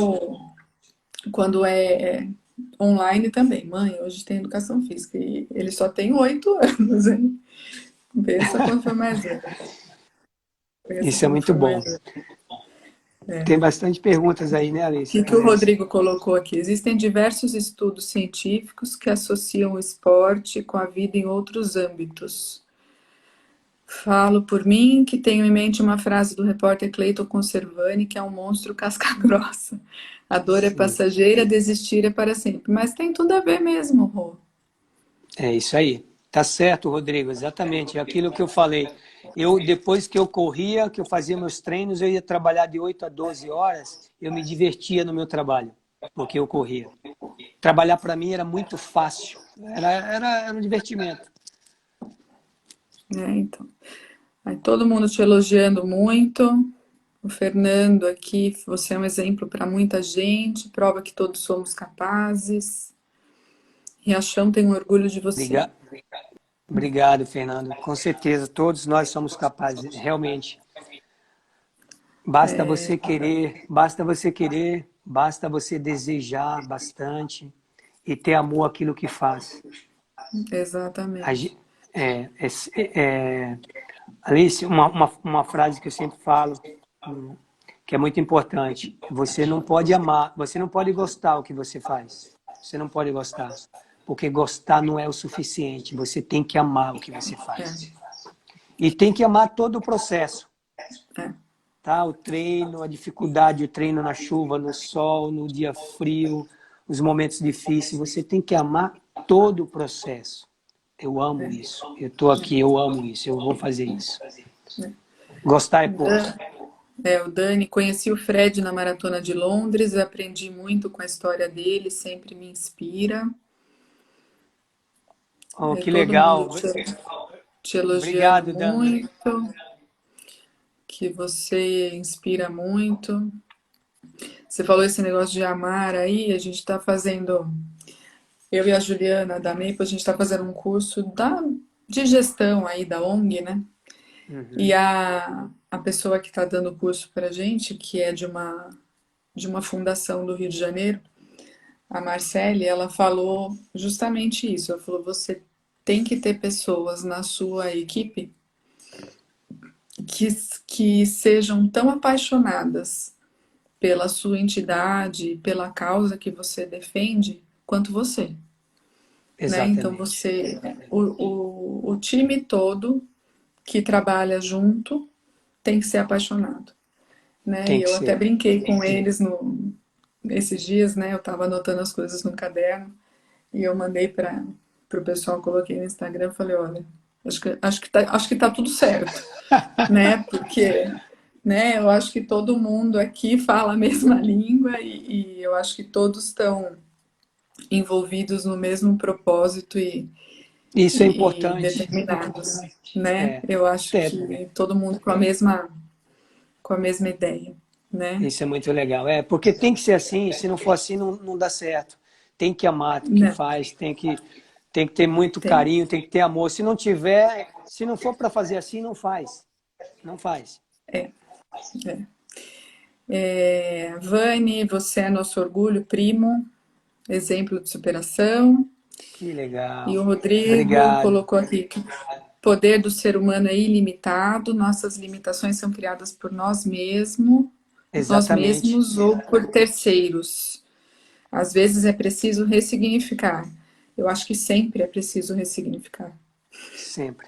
online também. Mãe, hoje tem educação física e ele só tem 8 anos, hein? Pensa quando foi mais velho. Pensa Isso é quando muito foi bom. mais velho. Tem bastante perguntas aí, né, O Alice? que que o Rodrigo colocou aqui? Existem diversos estudos científicos que associam o esporte com a vida em outros âmbitos. Falo por mim que tenho em mente uma frase do repórter Cleiton Conservani, que é um monstro casca grossa. A dor é Sim, passageira, desistir é para sempre. Mas tem tudo a ver mesmo, Rô. é isso aí. Tá certo, Rodrigo, exatamente. É aquilo que eu falei. Eu, depois que eu corria, que eu fazia meus treinos, eu ia trabalhar de 8 a 12 horas, eu me divertia no meu trabalho, porque eu corria. Trabalhar para mim era muito fácil, era um divertimento. Então. Aí todo mundo te elogiando muito. O Fernando aqui, você é um exemplo para muita gente, prova que todos somos capazes. Riachão tem um orgulho de você. Obrigado, obrigado, Fernando. Com certeza, todos nós somos capazes, realmente. Basta você querer, basta você desejar bastante e ter amor àquilo que faz. A Exatamente. ge- é, é, é, Alice, uma frase que eu sempre falo, hum, que é muito importante. Você não pode amar, você não pode gostar o que você faz. Você não pode gostar. Porque gostar não é o suficiente. Você tem que amar o que você faz. É, E tem que amar todo o processo. é, Tá? O treino, a dificuldade, o treino na chuva, no sol, no dia frio, os momentos difíceis. Você tem que amar todo o processo. Eu amo isso. Eu estou aqui, eu amo isso. Eu vou fazer isso. Gostar é pouco. o Dani, conheci o Fred na Maratona de Londres, aprendi muito com a história dele, sempre me inspira. Oh, Aí que todo mundo legal. te elogiando Obrigado, Dani. muito, que você inspira muito. Você falou esse negócio de amar aí, a gente está fazendo, eu e a Juliana da Maple, a gente está fazendo um curso de gestão aí da ONG, né? E Uhum. a pessoa que está dando o curso para a gente, que é de uma fundação do Rio de Janeiro, a Marcele, ela falou justamente isso. Ela falou: você tem que ter pessoas na sua equipe que, que sejam tão apaixonadas pela sua entidade, pela causa que você defende, quanto você. Né? Então Exatamente. o time todo que trabalha junto tem que ser apaixonado. Né? Tem E que eu até ser. brinquei com eles esses dias, né? Eu estava anotando as coisas no caderno e eu mandei para o pessoal, coloquei no Instagram, falei, olha, acho que tá tudo certo, né? Porque, né, eu acho que todo mundo aqui fala a mesma língua e eu acho que todos estão envolvidos no mesmo propósito Isso é e importante. determinados, né? É, Eu acho é, que todo mundo com a mesma ideia, né? isso é muito legal. É, porque tem que ser assim, se não for assim, não dá certo. Tem que amar o que Né? faz, tem que ter muito Tem. carinho, tem que ter amor. Se não tiver, se não for para fazer assim, não faz. Não faz. É, é. Vani, você é nosso orgulho, primo, exemplo de superação. Que E legal. o Rodrigo Obrigado. colocou aqui que o poder do ser humano é ilimitado, nossas limitações são criadas por nós Exatamente. mesmos ou por terceiros. Às vezes é preciso ressignificar. Eu acho que sempre é preciso ressignificar. Sempre.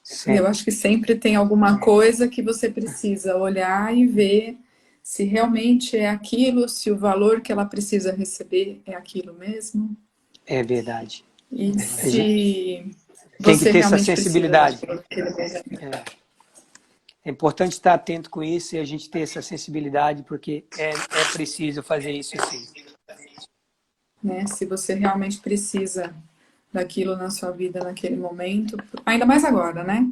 Eu Sempre. acho que sempre tem alguma coisa que você precisa olhar e ver se realmente é aquilo, se o valor que ela precisa receber é aquilo mesmo, É verdade. e A gente se tem que você ter essa realmente precisa sensibilidade. daquilo naquele momento. É importante estar atento com isso e a gente ter essa sensibilidade, porque é preciso fazer isso sim. Né? Se você realmente precisa daquilo na sua vida naquele momento, ainda mais agora, né?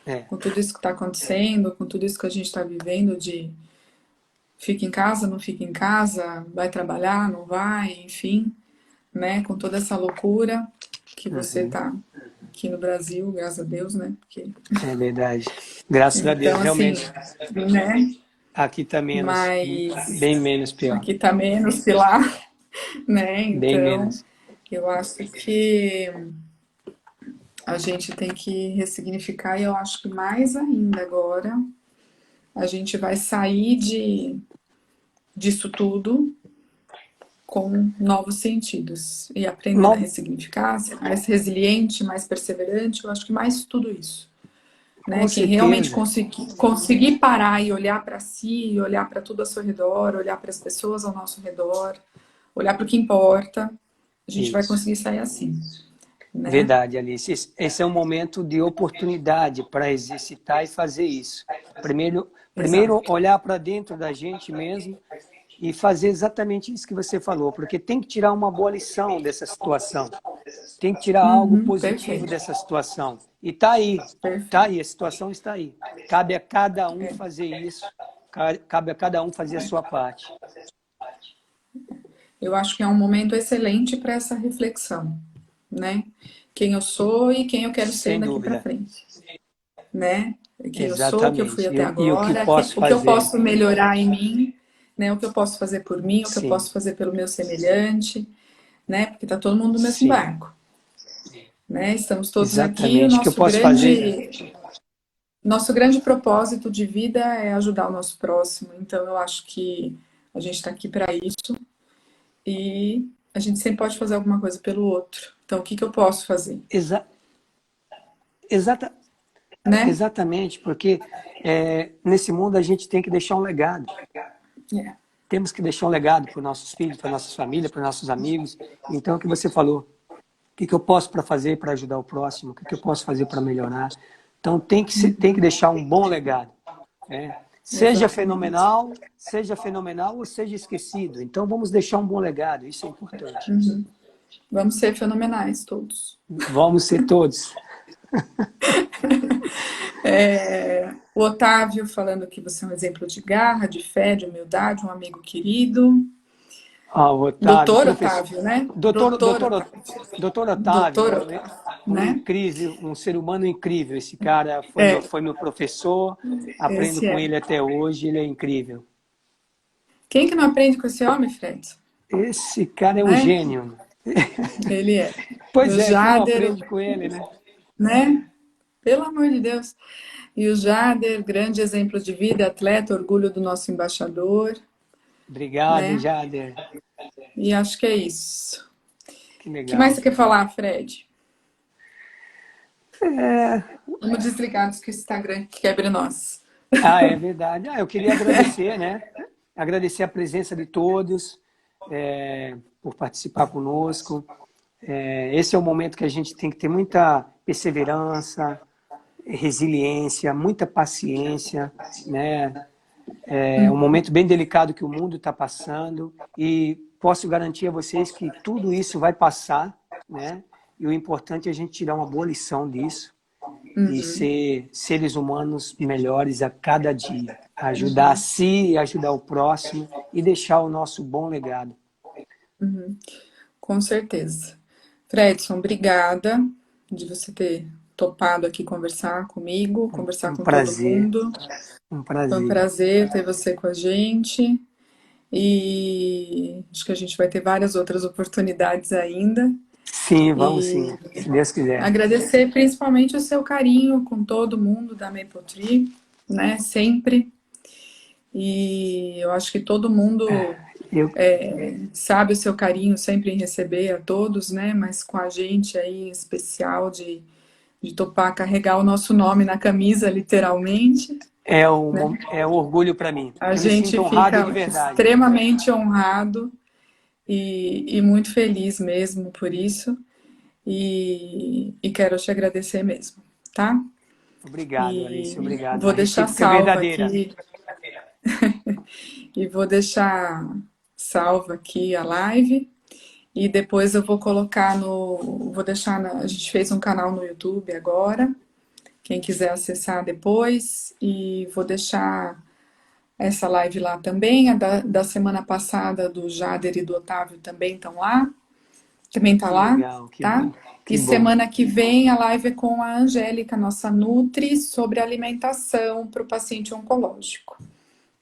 É, Com tudo isso que está acontecendo, com tudo isso que a gente está vivendo de fica em casa, não fica em casa, vai trabalhar, não vai, enfim, né? Com toda essa loucura que você uhum, tá aqui no Brasil, graças a Deus, né? Porque, é verdade. Graças a Deus, então, assim, realmente. né? Aqui tá menos, bem mas menos pior. aqui tá menos que lá, né? Bem Então, menos. eu acho que a gente tem que ressignificar, e eu acho que mais ainda agora a gente vai sair disso tudo com novos sentidos e aprendendo a No- ressignificar, ser mais resiliente, mais perseverante, eu acho que mais tudo isso, com né? Quem realmente certeza. conseguir parar e olhar para si, olhar para tudo ao seu redor, olhar para as pessoas ao nosso redor, olhar para o que importa, a gente vai Isso. conseguir sair assim, né? Verdade, Alice. Esse é um momento de oportunidade para exercitar e fazer isso. Primeiro Exato. olhar para dentro da gente mesmo e fazer exatamente isso que você falou, porque tem que tirar uma boa lição dessa situação. Tem que tirar algo Uhum, positivo perfeito, dessa situação. E tá aí, perfeito. a situação está aí. Cabe a cada um fazer isso, cabe a cada um fazer a sua parte. Eu acho que é um momento excelente para essa reflexão, né? Quem eu sou e quem eu quero ser Sem daqui para dúvida. frente, né? Quem eu sou, o que eu fui Exatamente. até E o que agora, posso o que eu fazer? posso melhorar em mim, né? O que eu posso fazer por mim, o que eu Sim, posso fazer pelo meu semelhante, né? Porque tá todo mundo no mesmo sim. barco, né? Estamos todos aqui, o Exatamente. O que eu posso fazer? nosso grande propósito de vida é ajudar o nosso próximo. Então eu acho que a gente está aqui para isso e a gente sempre pode fazer alguma coisa pelo outro. Então o que que eu posso fazer, Exa exata né? exatamente, porque nesse mundo a gente tem que deixar um legado. É, Temos que deixar um legado para os nossos filhos, para nossas famílias, para os nossos amigos. Então, o que você falou, o que eu posso para fazer para ajudar o próximo, o que eu posso fazer para melhorar. Então, tem que deixar um bom legado. Né? exatamente. Seja fenomenal ou seja esquecido. Então, vamos deixar um bom legado, isso é importante. Vamos ser fenomenais todos. Vamos ser todos. O Otávio falando que você é um exemplo de garra, de fé, de humildade, um amigo querido. Ah, o Otávio, Doutor professor, Otávio, né? doutor, Doutor doutor, Otávio. doutor Otávio, Doutor Otávio, um né? incrível, um ser humano incrível. Esse cara É, foi meu professor, aprendo esse com é. ele até hoje, ele é incrível. Quem que não aprende com esse homem, Fred? Esse cara é um Né? gênio. Ele é. E Pois o é, quem não Jader, aprende com ele, né? né? Pelo amor de Deus. E o Jader, grande exemplo de vida, atleta, orgulho do nosso embaixador, Obrigado, né? Jader. E acho que é isso. Que O que mais legal. você quer falar, Fred? É, Vamos desligar antes que o Instagram quebre nós. é verdade. Eu queria agradecer, né? Agradecer a presença de todos, por participar conosco. Esse é o momento que a gente tem que ter muita perseverança, resiliência, muita paciência, né? É um momento bem delicado que o mundo está passando e posso garantir a vocês que tudo isso vai passar, né? E o importante é a gente tirar uma boa lição disso e ser seres humanos melhores a cada dia, ajudar a si e ajudar o próximo e deixar o nosso bom legado. Com certeza. Fredson, obrigada de você ter topado aqui conversar comigo, conversar Um com todo prazer, mundo. um Foi um prazer. prazer ter você com a gente. E acho que a gente vai ter várias outras oportunidades ainda. Sim, vamos E sim, se Deus quiser. agradecer principalmente o seu carinho com todo mundo da Maple Tree, né? Sempre. E eu acho que todo mundo Eu, sabe o seu carinho sempre em receber a todos, né? Mas com a gente aí em especial de topar carregar o nosso nome na camisa, literalmente. é um orgulho para mim. A Eu me gente sinto honrado fica de verdade. extremamente honrado e muito feliz mesmo por isso. E quero te agradecer mesmo, tá? Obrigado, Alice, E obrigado. vou A deixar recíproca é salva verdadeira. aqui, e vou deixar salva aqui a live. E depois eu vou colocar no. Vou deixar. A gente fez um canal no YouTube agora. Quem quiser acessar depois. E vou deixar essa live lá também. A da semana passada do Jader e do Otávio também estão lá. Também tá Que lá, legal, que tá? bom, E que bom. semana que vem a live é com a Angélica, nossa Nutri, sobre alimentação para o paciente oncológico.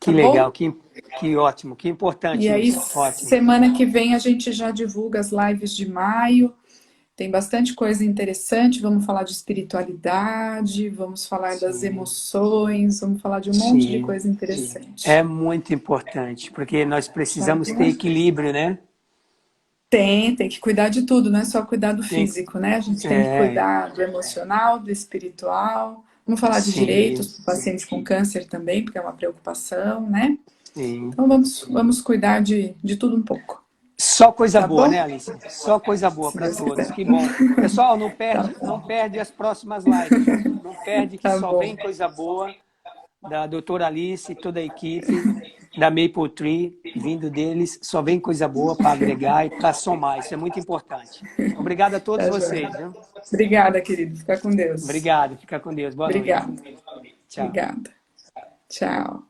tá Que legal, bom? que ótimo, que E importante aí, isso. Ótimo. semana que vem a gente já divulga as lives de maio. Tem bastante coisa interessante. Vamos falar de espiritualidade, vamos falar das Sim, emoções, vamos falar de um monte de sim. coisa interessante. É muito importante, porque nós Tá precisamos ter bom? equilíbrio, né? Tem que cuidar de tudo, não é só cuidar do Tem, físico, né? A gente tem que é, cuidar do emocional, do espiritual. Vamos falar de direitos sim, para pacientes com câncer também, porque é uma preocupação, né? sim. Então vamos cuidar de tudo um pouco, Só coisa tá boa, bom? né, Alice? Só coisa boa Se para Deus todos. quiser. Que bom. Pessoal, Tá não bom, perde as próximas lives, viu? Não perde que tá só bom. vem coisa boa da doutora Alice e toda a equipe da Maple Tree, vindo deles, só vem coisa boa para agregar e para somar. Isso é muito importante. Obrigado a todos Tá joia. vocês, viu? Obrigada, querido. Fica com Deus. Obrigado. Fica com Deus. Boa noite. Obrigada. Tchau. Obrigada. Tchau.